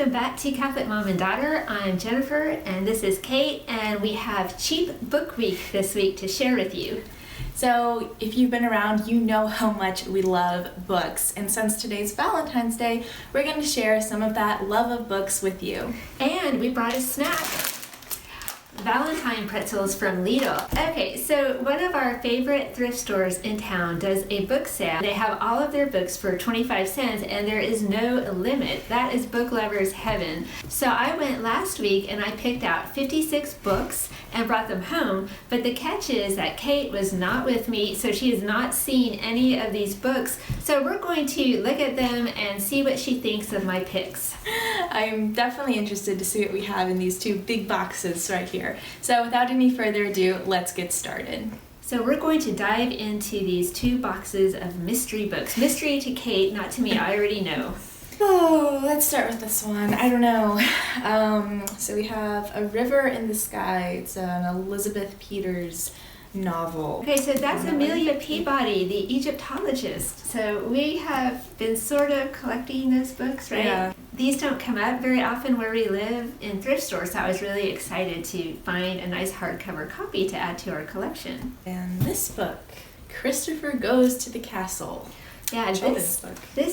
welcome back to Catholic Mom and Daughter. I'm Jennifer and this is Kate, and we have Cheap Book Week this week to share with you. So if you've been around, you know how much we love books. And since today's Valentine's Day, we're going to share some of that love of books with you. And we brought a snack. Valentine pretzels from Lidl. Okay, so one of our favorite thrift stores in town does a book sale. They have all of their books for 25 cents and there is no limit. That is book lovers' heaven. So I went last week and I picked out 56 books and brought them home, but the catch is that Kate was not with me, so she has not seen any of these books. So we're going to look at them and see what she thinks of my picks. I'm definitely interested to see what we have in these two big boxes right here. So without any further ado, let's get started. So we're going to dive into these two boxes of mystery books. Mystery to Kate, not to me, I already know. Oh, let's start with this one. I don't know. So we have A River in the Sky. It's an Elizabeth Peters novel. Okay, so that's Amelia Peabody, the Egyptologist. So we have been sort of collecting those books, right? Yeah. These don't come up very often where we live in thrift stores, so I was really excited to find a nice hardcover copy to add to our collection. And this book, Christopher Goes to the Castle. Yeah, this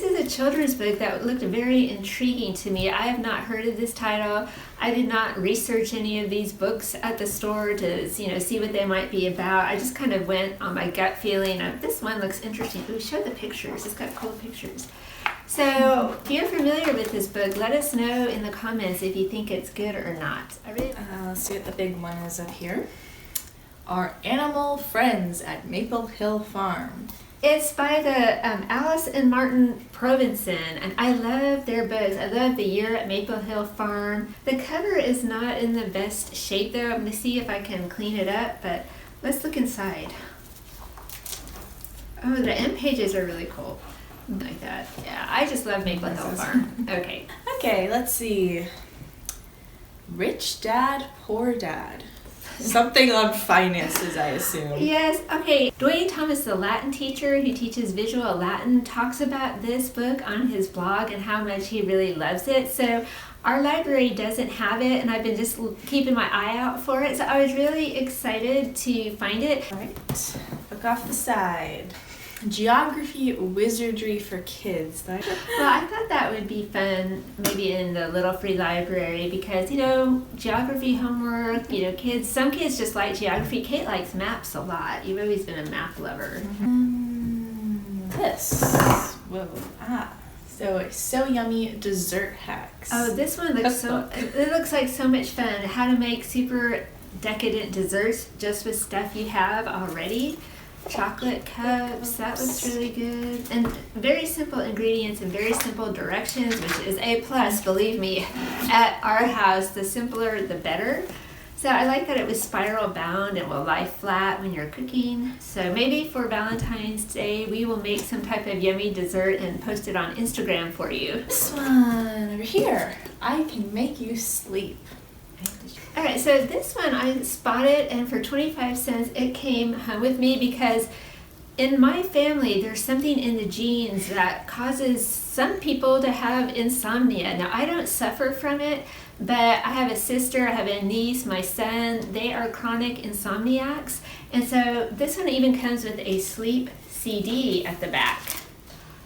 is a children's book that looked very intriguing to me. I have not heard of this title. I did not research any of these books at the store to see what they might be about. I just kind of went on my gut feeling of this one looks interesting. Ooh, show the pictures. It's got cool pictures. So if you're familiar with this book, let us know in the comments if you think it's good or not. Let's see what the big one is up here. Our Animal Friends at Maple Hill Farm. It's by the Alice and Martin Provenson, and I love their books. I love The Year at Maple Hill Farm. The cover is not in the best shape though. I'm going to see if I can clean it up, but let's look inside. Oh, the end pages are really cool. Like that. Yeah, I just love Maple Hill Farm. Okay. Okay, let's see. Rich Dad, Poor Dad. Something on finances, I assume. Yes, okay. Dwayne Thomas, the Latin teacher who teaches visual Latin, talks about this book on his blog and how much he really loves it. So our library doesn't have it, and I've been just keeping my eye out for it. So I was really excited to find it. All right, look off the side. Geography Wizardry for Kids. Well, I thought that would be fun maybe in the Little Free Library because, geography homework, some kids just like geography. Kate likes maps a lot. You've always been a map lover. So Yummy Dessert Hacks. Oh, this one looks it looks like so much fun. How to make super decadent desserts just with stuff you have already. Chocolate cups, that looks really good. And very simple ingredients and very simple directions, which is a plus, believe me. At our house, the simpler the better. So I like that it was spiral bound and will lie flat when you're cooking. So maybe for Valentine's Day, we will make some type of yummy dessert and post it on Instagram for you. This one over here, I Can Make You Sleep. Alright, so this one I spotted, and for 25 cents it came home with me because in my family there's something in the genes that causes some people to have insomnia. Now I don't suffer from it, but I have a sister, I have a niece, my son, they are chronic insomniacs, and so this one even comes with a sleep CD at the back.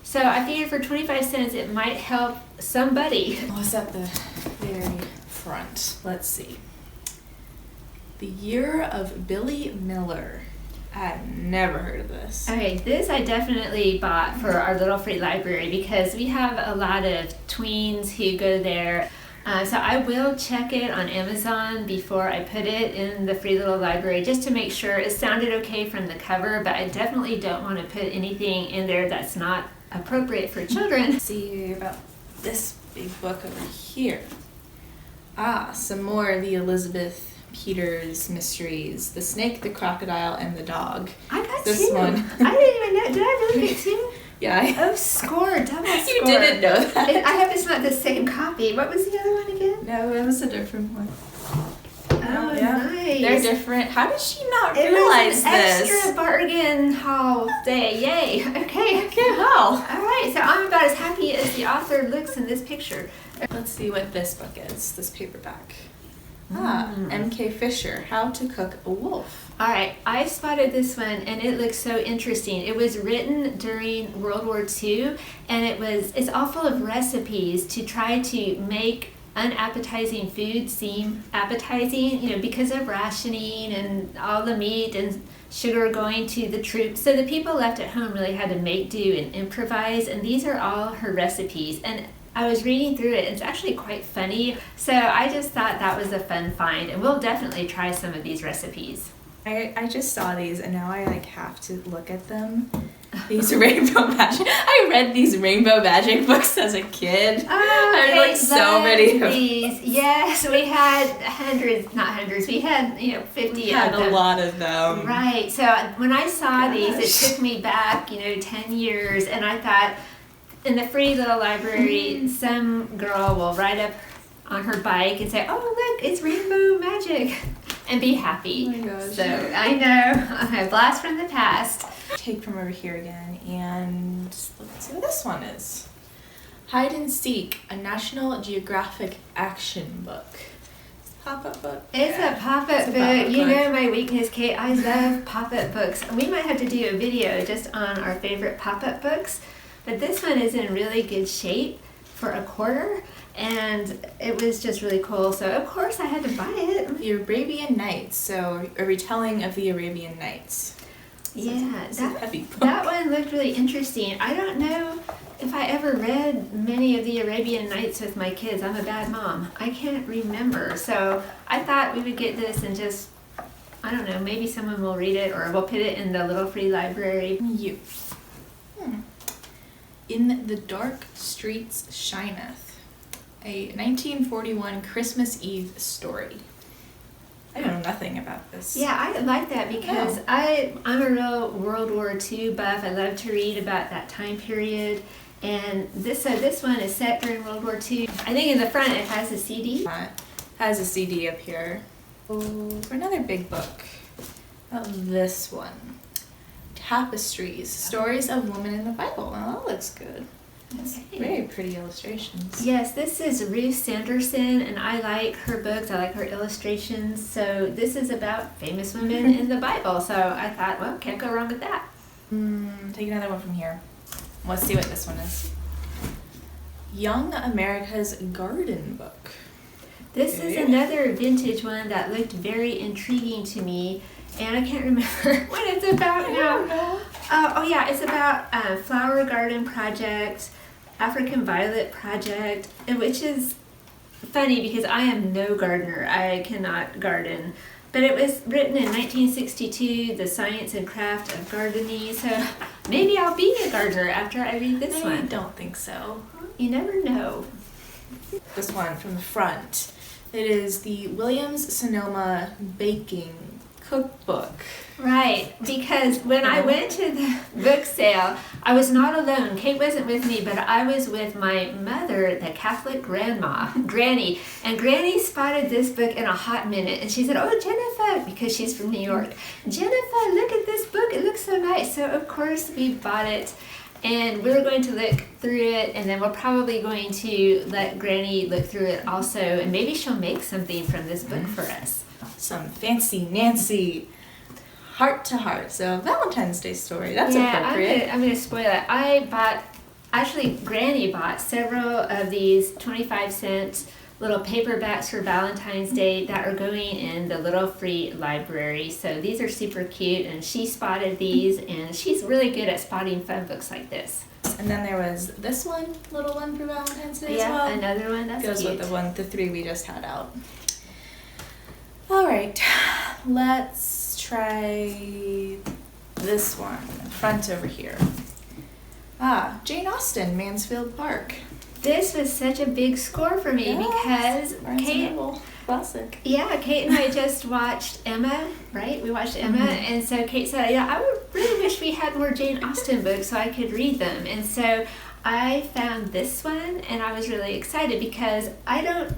So I figured for 25 cents it might help somebody. What's at the very front? Let's see. The Year of Billy Miller. I've never heard of this. Okay, this I definitely bought for our Little Free Library because we have a lot of tweens who go there. So I will check it on Amazon before I put it in the Free Little Library just to make sure. It sounded okay from the cover, but I definitely don't want to put anything in there that's not appropriate for children. Let's see about this big book over here. Some more of the Elizabeth Peters mysteries. The Snake, the Crocodile, and the Dog. I got this two. one. I didn't even know. Did I really get two? Yeah. Oh, score. Double score. You didn't know that. I hope it's not the same copy. What was the other one again? No, it was a different one. Oh, yeah. Nice. They're different. How did she not realize this? Extra bargain haul day. Yay. Okay. Wow. All right. So I'm about as happy as the author looks in this picture. Let's see what this book is, this paperback. M.K. Fisher, How to Cook a Wolf. All right, I spotted this one and it looks so interesting. It was written during World War II and it's all full of recipes to try to make unappetizing food seem appetizing, because of rationing and all the meat and sugar going to the troops. So the people left at home really had to make do and improvise, and these are all her recipes. And I was reading through it, it's actually quite funny. So I just thought that was a fun find, and we'll definitely try some of these recipes. I just saw these and now I have to look at them. These rainbow magic. I read these rainbow magic books as a kid. Oh, I read so many of these. Yes, we had hundreds. We had 50 had of them. a lot of them. Right. So when I saw these, it took me back 10 years, and I thought in the free little library, some girl will ride up on her bike and say, "Oh, look, it's rainbow magic," and be happy. Oh my gosh. So I know, a blast from the past. Take from over here again, and let's see what this one is. Hide and Seek, a National Geographic action book. It's a pop-up book. It's a pop-up book. My weakness, Kate. I love pop-up books. We might have to do a video just on our favorite pop-up books, but this one is in really good shape for a quarter, and it was just really cool. So of course I had to buy it. The Arabian Nights, so a retelling of the Arabian Nights. Yeah, it's a heavy book. That one looked really interesting. I don't know if I ever read many of the Arabian Nights with my kids. I'm a bad mom. I can't remember. So I thought we would get this and just, I don't know, maybe someone will read it or we'll put it in the little free library. In the Dark Streets Shineth, a 1941 Christmas Eve story. I know nothing about this. Yeah, I like that because I'm a real World War II buff. I love to read about that time period. And this one is set during World War II. I think in the front it has a CD. It has a CD up here. For another big book. This one. Tapestries, Stories of Women in the Bible. Oh, that looks good. It's very pretty illustrations. Yes, this is Ruth Sanderson, and I like her books. I like her illustrations. So this is about famous women in the Bible. So I thought, well, can't go wrong with that. Take another one from here. Let's see what this one is. Young America's Garden Book. This is another vintage one that looked very intriguing to me, and I can't remember what it's about now. It's about Flower Garden Project, African Violet Project, which is funny because I am no gardener. I cannot garden. But it was written in 1962, The Science and Craft of Gardening, so maybe I'll be a gardener after I read this one. I don't think so. You never know. This one from the front. It is the Williams-Sonoma Baking Cookbook. Right, because when I went to the book sale, I was not alone. Kate wasn't with me, but I was with my mother, the Catholic Granny. And Granny spotted this book in a hot minute, and she said, "Oh, Jennifer," because she's from New York. "Jennifer, look at this book. It looks so nice." So, of course, we bought it, and we're going to look through it, and then we're probably going to let Granny look through it also, and maybe she'll make something from this book for us. Some fancy Nancy heart to heart. So Valentine's Day story. That's appropriate. I'm gonna spoil it. Granny bought several of these 25-cent little paperbacks for Valentine's Day that are going in the little free library. So these are super cute, and she spotted these, and she's really good at spotting fun books like this. And then there was this little one for Valentine's Day as well. Yeah, another one that's goes cute. with the three we just had out. All right, let's try this one, front over here. Jane Austen, Mansfield Park. This was such a big score for me because Kate, classic. Yeah, Kate and I just watched Emma, right? We watched Emma, and so Kate said, I would really wish we had more Jane Austen books so I could read them. And so I found this one, and I was really excited because I don't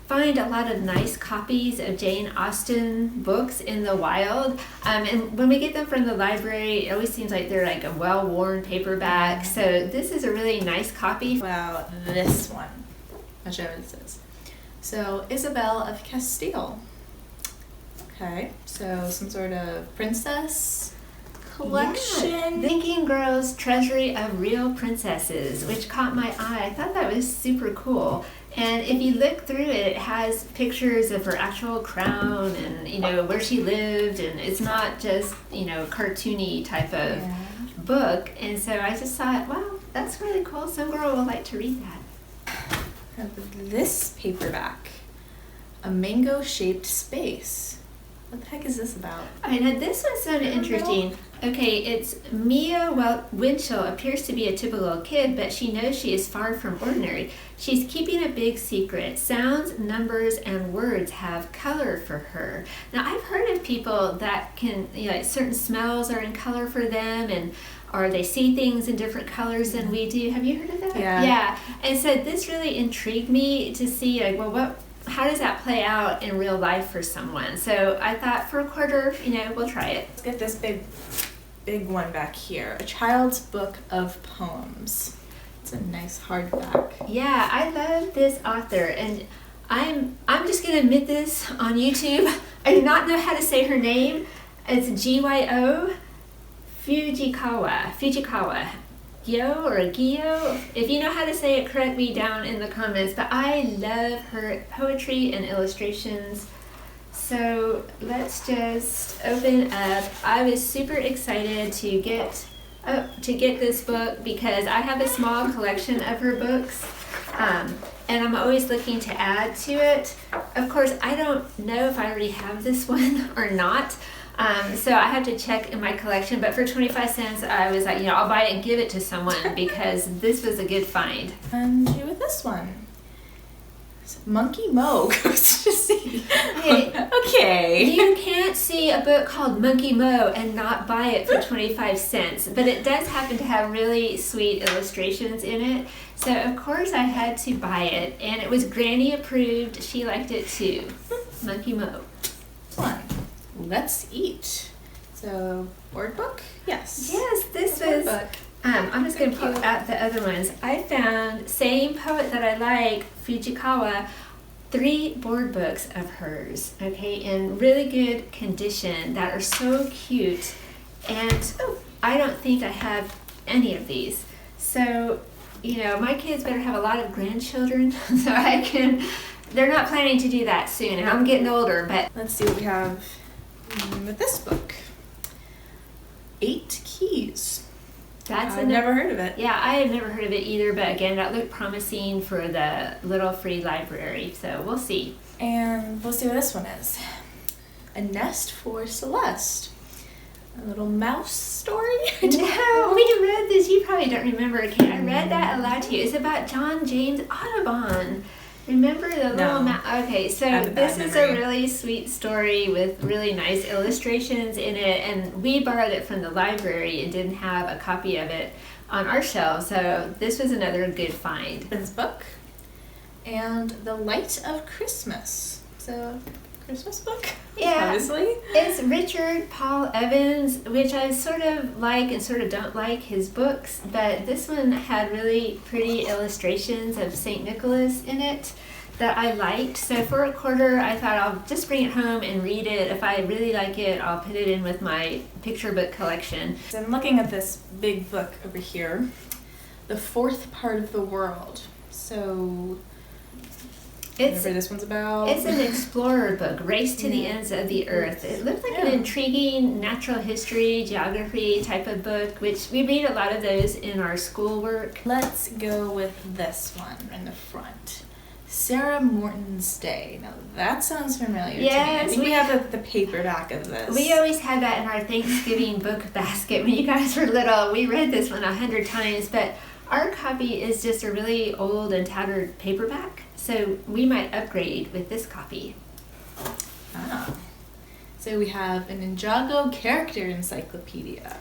find a lot of nice copies of Jane Austen books in the wild. And when we get them from the library, it always seems like they're like a well-worn paperback. So this is a really nice copy. Wow, this one. I'll show you what it says. So, Isabel of Castile. Okay, so some sort of princess collection. Yeah. Thinking Girl's Treasury of Real Princesses, which caught my eye. I thought that was super cool. And if you look through it, it has pictures of her actual crown and, you know, where she lived. And it's not just, you know, cartoony type of book. And so I just thought, wow, that's really cool. Some girl will like to read that. This paperback, A Mango-Shaped Space. What the heck is this about? I know this one sounded interesting. Okay, it's Mia Winchell appears to be a typical kid, but she knows she is far from ordinary. She's keeping a big secret. Sounds, numbers, and words have color for her. Now, I've heard of people that can, you know, like certain smells are in color for them, or they see things in different colors than we do. Have you heard of that? Yeah. Yeah. And so this really intrigued me to see, like, well, how does that play out in real life for someone? So I thought for a quarter, you know, we'll try it. Let's get this big one back here. A Child's Book of Poems. It's a nice hardback. Yeah, I love this author, and I'm just gonna admit this on YouTube. I do not know how to say her name. It's Gyo Fujikawa. Gyo or Gyo. If you know how to say it, correct me down in the comments. But I love her poetry and illustrations. So let's just open up. I was super excited to get this book because I have a small collection of her books, and I'm always looking to add to it. Of course, I don't know if I already have this one or not. So I have to check in my collection, but for 25 cents, I was like, you know, I'll buy it and give it to someone because this was a good find. And you with this one. Monkey Mo goes to see. Hey, okay. You can't see a book called Monkey Mo and not buy it for 25 cents, but it does happen to have really sweet illustrations in it. So of course I had to buy it, and it was Granny approved. She liked it too. Monkey Mo. One. Let's Eat. So, board book? Yes. Yes, this was. Book. I'm just going to pull out the other ones. I found, same poet that I like, Fujikawa, 3 board books of hers, okay, in really good condition that are so cute. And I don't think I have any of these. So, you know, my kids better have a lot of grandchildren so I can. They're not planning to do that soon, and I'm getting older, but. Let's see what we have with this book. 8 Keys. I've never heard of it. Yeah, I have never heard of it either, but again, that looked promising for the little free library, so we'll see. And we'll see what this one is. A Nest for Celeste. A little mouse story? No, we read this. You probably don't remember. Okay, I read that aloud to you. It's about John James Audubon. Remember the little mouse? Okay, so this is a really sweet story with really nice illustrations in it, and we borrowed it from the library and didn't have a copy of it on our shelf, so this was another good find. This book. And The Light of Christmas. So, Christmas book? Yeah. Obviously. It's Richard Paul Evans, which I sort of like and sort of don't like his books, but this one had really pretty illustrations of St. Nicholas in it that I liked. So for a quarter, I thought I'll just bring it home and read it. If I really like it, I'll put it in with my picture book collection. So I'm looking at this big book over here, The Fourth Part of the World. So, whatever this one's about. It's an explorer book, Race to the Ends of the Earth. It looks like an intriguing natural history, geography type of book, which we read a lot of those in our schoolwork. Let's go with this one in the front. Sarah Morton's Day. Now that sounds familiar to me. I think we have the paperback of this. We always had that in our Thanksgiving book basket when you guys were little. We read this one 100 times, but our copy is just a really old and tattered paperback, so we might upgrade with this copy. So we have an Ninjago character encyclopedia.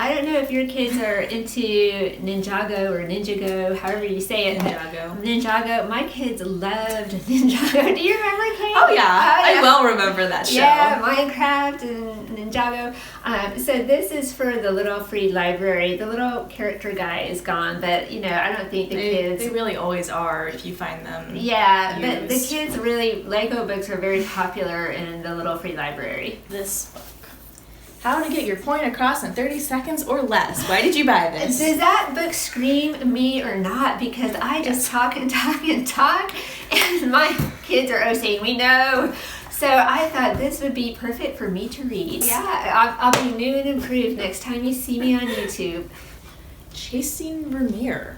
I don't know if your kids are into Ninjago or Ninjago, however you say it. Ninjago. Ninjago. My kids loved Ninjago. Do you remember, Kate? Oh yeah, I well remember that show. Yeah, Minecraft and Ninjago. So this is for the little free library. The little character guy is gone, but you know, I don't think the kids. They really always are if you find them. Yeah, but the kids really, Lego books are very popular in the little free library. This book. How to get your point across in 30 seconds or less. Why did you buy this? Does that book scream me or not? Because I just talk and talk and talk, and my kids are saying, we know. So I thought this would be perfect for me to read. Yeah, I'll be new and improved next time you see me on YouTube. Chasing Vermeer.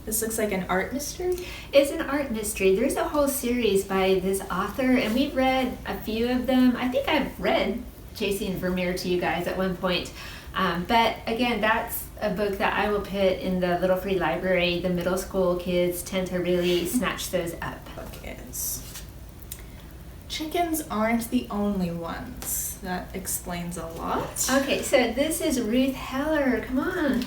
This looks like an art mystery? It's an art mystery. There's a whole series by this author, and we've read a few of them. I think I've read Chasing Vermeer to you guys at one point. But again, that's a book that I will put in the little free library. The middle school kids tend to really snatch those up. Book is Chickens Aren't the Only Ones. That explains a lot. Okay, so this is Ruth Heller. Come on.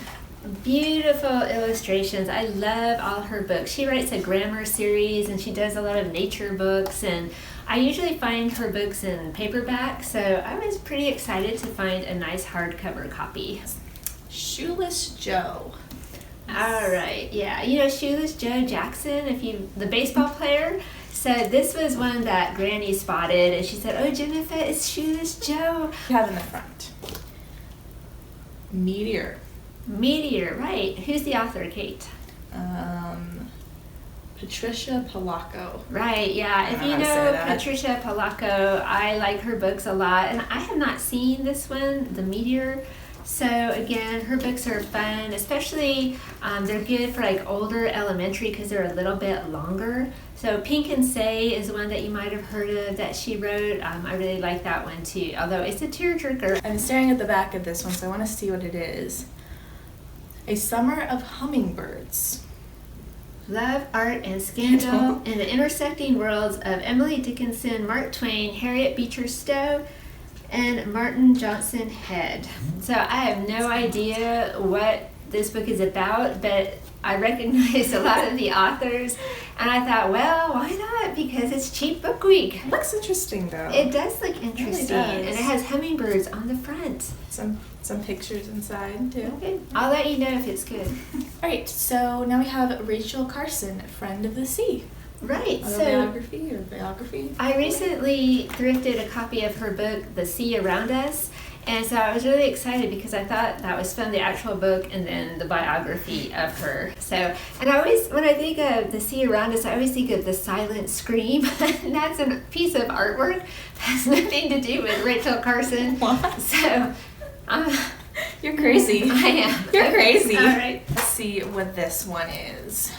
Beautiful illustrations. I love all her books. She writes a grammar series and she does a lot of nature books, and I usually find her books in paperback, so I was pretty excited to find a nice hardcover copy. Shoeless Joe. All right, yeah, you know Shoeless Joe Jackson, the baseball player. So this was one that Granny spotted, and she said, "Oh, Jennifer, it's Shoeless Joe." You have in the front. Meteor. Meteor, right? Who's the author, Kate? Patricia Polacco. Right, yeah. If you know Patricia Polacco, I like her books a lot, and I have not seen this one, The Meteor. So again, her books are fun, especially they're good for like older elementary because they're a little bit longer. So Pink and Say is one that you might have heard of that she wrote. I really like that one too, although it's a tearjerker. I'm staring at the back of this one, so I want to see what it is. A Summer of Hummingbirds. Love, Art, and Scandal in the Intersecting Worlds of Emily Dickinson, Mark Twain, Harriet Beecher Stowe, and Martin Johnson Head. So I have no idea what this book is about, but I recognize a lot of the authors, and I thought, well, why not? Because it's Cheap Book Week. It looks interesting, though. It does look interesting, It really does. and it has hummingbirds on the front. Some pictures inside, too. Okay, I'll let you know if it's good. All right, so now we have Rachel Carson, Friend of the Sea. Right, Biography. I recently thrifted a copy of her book, The Sea Around Us, and so I was really excited because I thought that was fun, the actual book and then the biography of her. So, and I always, when I think of The Sea Around Us, I always think of The Silent Scream. That's a piece of artwork. Has nothing to do with Rachel Carson. What? So, You're crazy. I am. You're crazy. All right. Let's see what this one is.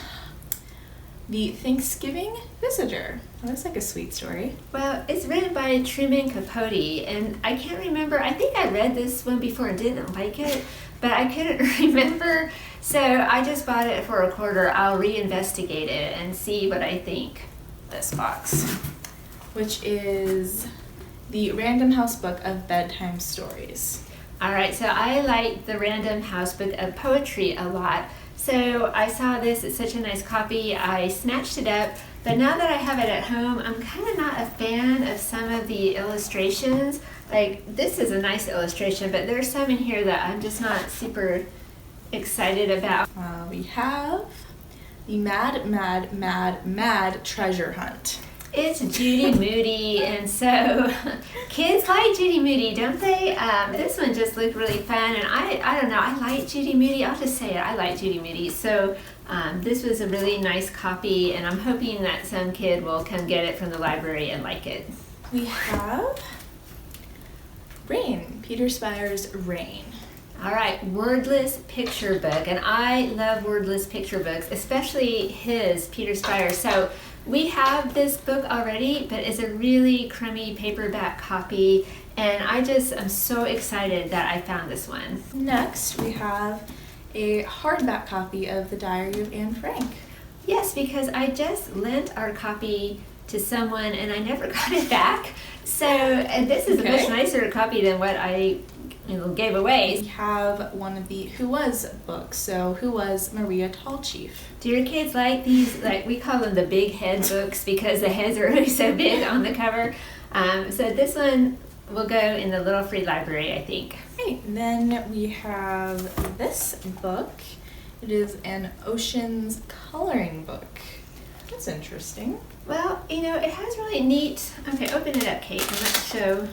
The Thanksgiving Visitor. That looks like a sweet story. Well, it's written by Truman Capote, and I can't remember. I think I read this one before and didn't like it, but I couldn't remember. So I just bought it for $0.25. I'll reinvestigate it and see what I think. This box, which is the Random House book of bedtime stories. All right, so I like the Random House book of poetry a lot. So I saw this, it's such a nice copy, I snatched it up, but now that I have it at home, I'm kind of not a fan of some of the illustrations. Like, this is a nice illustration, but there's some in here that I'm just not super excited about. We have the Mad, Mad, Mad, Mad Treasure Hunt. It's Judy Moody, and so kids like Judy Moody, don't they? This one just looked really fun, and I don't know, I like Judy Moody. I'll just say it, I like Judy Moody. So this was a really nice copy, and I'm hoping that some kid will come get it from the library and like it. We have Rain, Peter Spire's Rain. All right, wordless picture book, and I love wordless picture books, especially his, Peter Spire. So we have this book already, but it's a really crummy paperback copy, and I'm so excited that I found this one. Next, we have a hardback copy of The Diary of Anne Frank. Yes, because I just lent our copy to someone and I never got it back. So this is a much nicer copy than what I giveaways. We have one of the Who Was books. So Who Was Maria Tallchief? Do your kids like these? Like, we call them the big head books because the heads are really so big on the cover. So this one will go in the little free library, I think. Right, and then we have this book. It is an oceans coloring book. That's interesting. Well, it has really neat, okay, open it up, Kate, and let's show.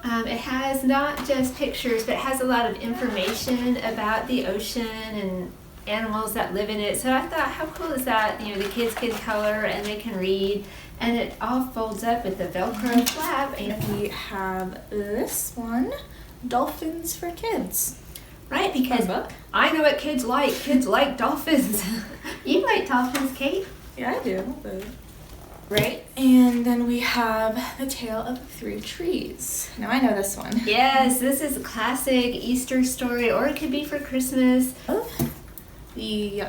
It has not just pictures, but it has a lot of information about the ocean and animals that live in it. So I thought, how cool is that? The kids can color and they can read, and it all folds up with the Velcro flap. And we have this one, Dolphins for Kids. Right, because I know what kids like. Kids like dolphins. You like dolphins, Kate? Yeah, I do. Right, and then we have The Tale of 3 Trees. Now I know this one. Yes, this is a classic Easter story, or it could be for Christmas. The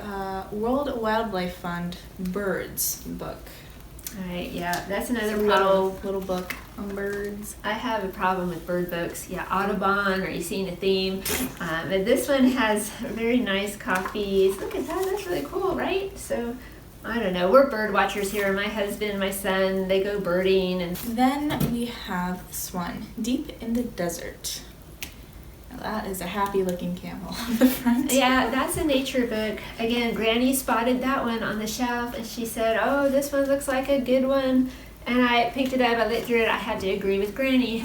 World Wildlife Fund Birds book. All right, yeah, that's another little book on birds. I have a problem with bird books. Yeah, Audubon, are you seeing a theme? But this one has very nice copies. Look at that, that's really cool, right? So, I don't know, we're bird watchers here. My husband, my son, they go birding. And then we have this one, Deep in the Desert. Now that is a happy looking camel on the front. Yeah, that's a nature book. Again, Granny spotted that one on the shelf and she said, oh, this one looks like a good one. And I picked it up, I lit through it, I had to agree with Granny.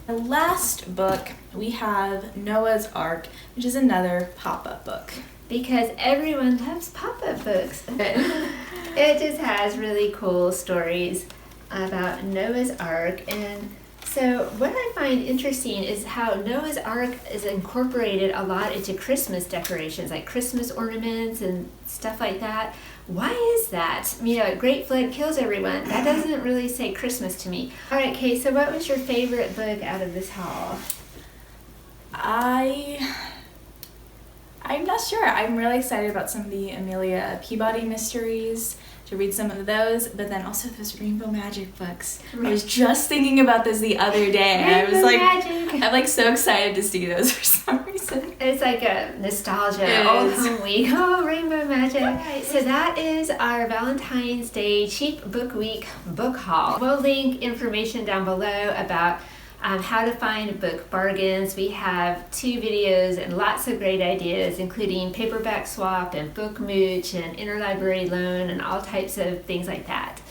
The last book, we have Noah's Ark, which is another pop-up book. Because everyone loves pop-up books. It just has really cool stories about Noah's Ark. And so what I find interesting is how Noah's Ark is incorporated a lot into Christmas decorations, like Christmas ornaments and stuff like that. Why is that? Great flood kills everyone. That doesn't really say Christmas to me. All right, Kay, so what was your favorite book out of this haul? I'm not sure. I'm really excited about some of the Amelia Peabody mysteries, to read some of those, but then also those Rainbow Magic books. I was just thinking about this the other day. I'm like so excited to see those for some reason. It's like a nostalgia, old home week. Oh, Rainbow Magic. Right. So that is our Valentine's Day Cheap Book Week book haul. We'll link information down below about how to find book bargains. We have 2 videos and lots of great ideas, including paperback swap and book mooch and interlibrary loan and all types of things like that.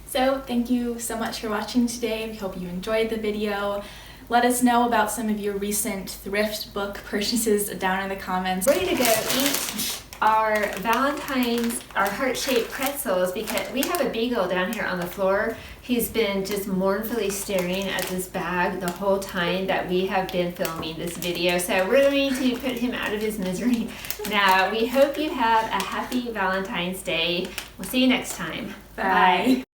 So thank you so much for watching today. We hope you enjoyed the video. Let us know about some of your recent thrift book purchases down in the comments. Ready to go eat our Valentine's, our heart-shaped pretzels, because we have a beagle down here on the floor. He's been just mournfully staring at this bag the whole time that we have been filming this video. So we're going to put him out of his misery now. We hope you have a happy Valentine's Day. We'll see you next time. Bye.